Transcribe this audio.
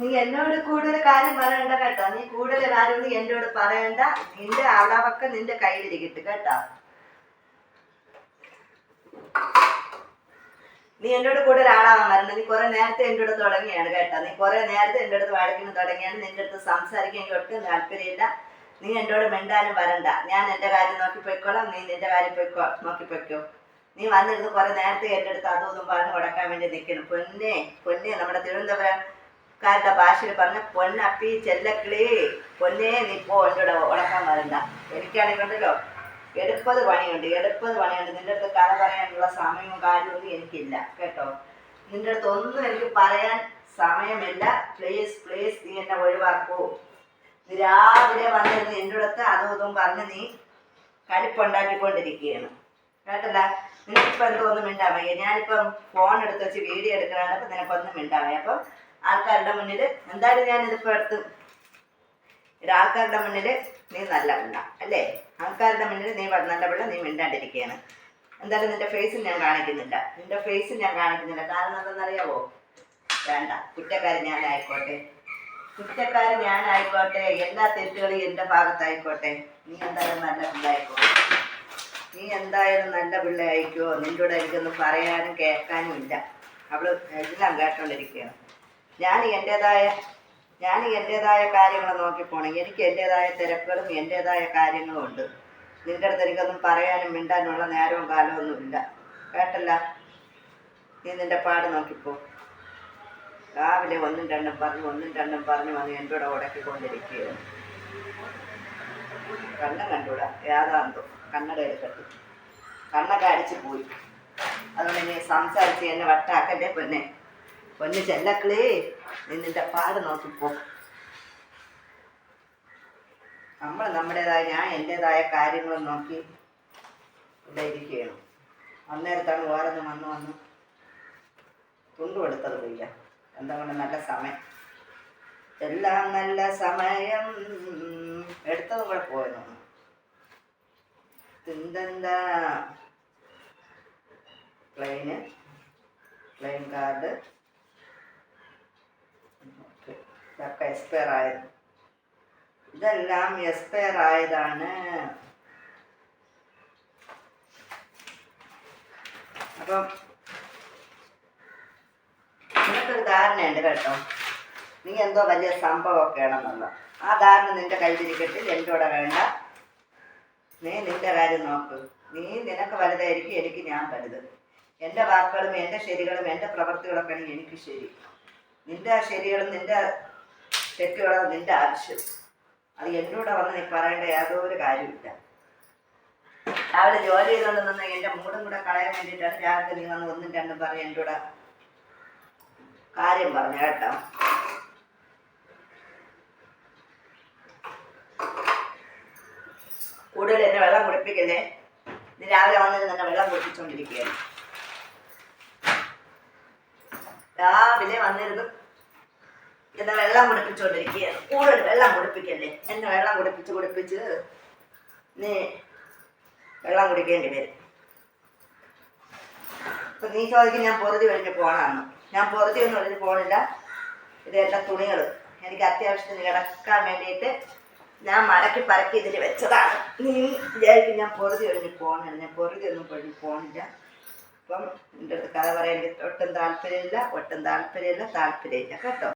നീ എന്നോട് കൂടുതൽ കാര്യം പറയണ്ട കേട്ടോ. നീ കൂടുതൽ കാര്യമൊന്നും എന്നോട് പറയണ്ട. നിന്റെ അളവൊക്കെ നിന്റെ കയ്യിലിരിക്കട്ടെ കേട്ടോ. നീ എന്നോട് കൂടുതൽ ആളാവാൻ വരണം. നീ കുറെ നേരത്തെ എൻ്റെ അടുത്ത് തുടങ്ങിയാണ് കേട്ടോ. നീ കുറെ നേരത്തെ എൻ്റെ അടുത്ത് വഴക്കിന് തുടങ്ങിയാണ്. നിന്റെ അടുത്ത് സംസാരിക്കാൻ എനിക്ക് ഒട്ടും താല്പര്യമില്ല. നീ എന്നോട് മിണ്ടാനും വരണ്ട. ഞാൻ എൻ്റെ കാര്യം നോക്കി പോയിക്കോളാം. നീ നിന്റെ കാര്യം നോക്കി പോയിക്കോ. നീ വന്നിരുന്ന് കുറെ നേരത്തെ എൻ്റെ അടുത്ത് അതും ഇതും പറഞ്ഞ് കൊടുക്കാൻ വേണ്ടി നിൽക്കണം. പൊന്നെ പൊന്നെ നമ്മുടെ തിരുവനന്തപുരക്കാരുടെ ഭാഷയിൽ പറഞ്ഞ പൊന്നപ്പി ചെല്ലക്കിളി പൊന്നെ. നീ പോ, എന്നോട് ഉടക്കാൻ വരണ്ട. എനിക്കാണെങ്കിലോ 70 പണിയുണ്ട്. നിന്റെ അടുത്ത് കഥ പറയാനുള്ള സമയവും കാര്യമൊന്നും എനിക്കില്ല കേട്ടോ. നിന്റെ അടുത്ത് ഒന്നും എനിക്ക് പറയാൻ സമയമില്ല. പ്ലീസ് നീ എന്നെ ഒഴിവാക്കൂ. നീ രാവിലെ വന്നിരുന്ന് എൻ്റെ അടുത്ത് അതും ഇതും പറഞ്ഞ് നീ കടുപ്പുണ്ടാക്കിക്കൊണ്ടിരിക്കുകയാണ് കേട്ടല്ല. നിനക്കിപ്പോൾ എന്തോന്നും മിണ്ടാവയ്യ. ഞാനിപ്പം ഫോൺ എടുത്ത് വെച്ച് വീഡിയോ എടുക്കണപ്പോൾ നിനക്കൊന്നും മിണ്ടാവയ്യ. അപ്പം ആൾക്കാരുടെ മുന്നിൽ എന്തായാലും ഞാനിതിപ്പോൾ എടുത്ത് ആൾക്കാരുടെ മുന്നിൽ നീ നല്ല പിള്ള അല്ലേ? ആൾക്കാരുടെ മുന്നിൽ നീ നല്ല പിള്ള, നീ മിണ്ടാണ്ടിരിക്കുകയാണ്. എന്തായാലും നിന്റെ ഫേസ് ഞാൻ കാണിക്കുന്നില്ല. കാരണം എന്തെന്നറിയാവോ? വേണ്ട, കുറ്റക്കാരൻ ഞാനായിക്കോട്ടെ. എല്ലാ തെറ്റുകളും എൻ്റെ ഭാഗത്തായിക്കോട്ടെ. നീ എന്തായാലും നല്ല പിള്ളയായിക്കോ. നിൻ്റെ കൂടെ എനിക്കൊന്നും പറയാനും കേൾക്കാനും ഇല്ല. അവള് എല്ലാം കേട്ടോണ്ടിരിക്കുകയാണ്. ഞാൻ എൻ്റെതായ കാര്യങ്ങൾ നോക്കിപ്പോണം. എനിക്ക് എൻ്റെതായ തിരക്കുകളും എൻ്റെതായ കാര്യങ്ങളും ഉണ്ട്. നിൻ്റെ അടുത്ത് എനിക്കൊന്നും പറയാനും മിണ്ടാനുള്ള നേരവും കാലമൊന്നും ഇല്ല കേട്ടല്ല. നീ നിൻ്റെ പാട് നോക്കിപ്പോ. രാവിലെ ഒന്നും രണ്ടും പറഞ്ഞു വന്ന് എൻ്റെ കൂടെ ഉടക്കിക്കൊണ്ടിരിക്കുകയാണ്. കണ്ടൂടാ ഏതാന്തോ കണ്ണട എടുക്കട്ടെ. കണ്ണൊക്കെ അടിച്ചു പോയി. അതുകൊണ്ട് നീ സംസാരിച്ച് എന്നെ വട്ടാക്കല്ലേ പൊന്നെ ചെല്ലക്കളേ. നീ നിന്റെ പാട് നോക്കിപ്പോ. ഞാൻ എൻ്റെതായ കാര്യങ്ങളും നോക്കി ഇവിടെ ഇരിക്കുകയാണ്. അന്നേരത്താണ് വേറൊന്ന് വന്ന് തുണ്ടു എടുത്തത് പോയില്ല. എന്താ കൊണ്ട് നല്ല സമയം, എല്ലാം നല്ല സമയം എടുത്തതും കൂടെ പോയെന്നു. എന്തെന്താ പ്ലെയിൻ കാർഡ് ഇതൊക്കെ എക്സ്പയർ ആയത്. ഇതെല്ലാം എക്സ്പയർ ആയതാണ്. അപ്പം നിനക്കൊരു ധാരണയുണ്ട് കേട്ടോ. നീ എന്തോ വലിയ സംഭവമൊക്കെ ആണെന്നുള്ള ആ ധാരണ നിന്റെ കയ്യിലിരിക്കട്ടെ. എൻ്റെ കൂടെ വേണ്ട. നീ നിന്റെ കാര്യം നോക്ക്. നിനക്ക് വലുതായിരിക്കും, എനിക്ക് ഞാൻ വലുത്. എൻ്റെ വാക്കുകളും എൻ്റെ ശരികളും എൻ്റെ പ്രവൃത്തികളൊക്കെ ആണെങ്കിൽ എനിക്ക് ശരി. നിന്റെ ശരികളും നിന്റെ തെറ്റുകളും നിന്റെ ആവശ്യം. അത് എന്നോട് വന്ന് നീ പറയേണ്ട യാതൊരു കാര്യമില്ല. രാവിലെ ജോലി ചെയ്തുകൊണ്ട് നിന്ന് എൻ്റെ മൂടും കൂടെ കളയാൻ വേണ്ടിയിട്ടാണ് രാവിലെ നീ വന്ന് ഒന്നും രണ്ടും പറഞ്ഞ് എൻ്റെ കൂടെ കാര്യം പറഞ്ഞു കേട്ടോ. കൂടുതൽ എന്നെ വെള്ളം കുടിപ്പിക്കല്ലേ. നീ രാവിലെ വന്നിട്ട് തന്നെ വെള്ളം കുടിപ്പിച്ചുകൊണ്ടിരിക്കുകയാണ്. രാവിലെ വന്നിരുന്നു എന്നെ വെള്ളം കുടിപ്പിച്ചുകൊണ്ടിരിക്കുകയാണ്. കൂടുതൽ വെള്ളം കുടിപ്പിക്കല്ലേ. എന്നെ വെള്ളം കുടിപ്പിച്ച് നീ വെള്ളം കുടിക്കേണ്ടി വരും. ഇപ്പം നീ ചോദിക്കും ഞാൻ പൊറുതി കഴിഞ്ഞ് പോകണമെന്ന്. ഞാൻ പൊറുതിയൊന്നും ഒഴിഞ്ഞ് പോകണില്ല. ഇതെല്ലാം തുണികൾ എനിക്ക് അത്യാവശ്യത്തിന് കിടക്കാൻ വേണ്ടിയിട്ട് ഞാൻ മടക്കി പറക്കി ഇതിൽ വെച്ചതാണ്. നീ വിചാരിക്കും ഞാൻ പൊറുതി ഒഴിഞ്ഞ് പോകണില്ല. ഞാൻ പൊറുതി ഒന്നും ഒഴിഞ്ഞ് പോകണില്ല. അപ്പം എൻ്റെ അടുത്ത് കഥ പറയാൻ എനിക്ക് ഒട്ടും താല്പര്യമില്ല കേട്ടോ.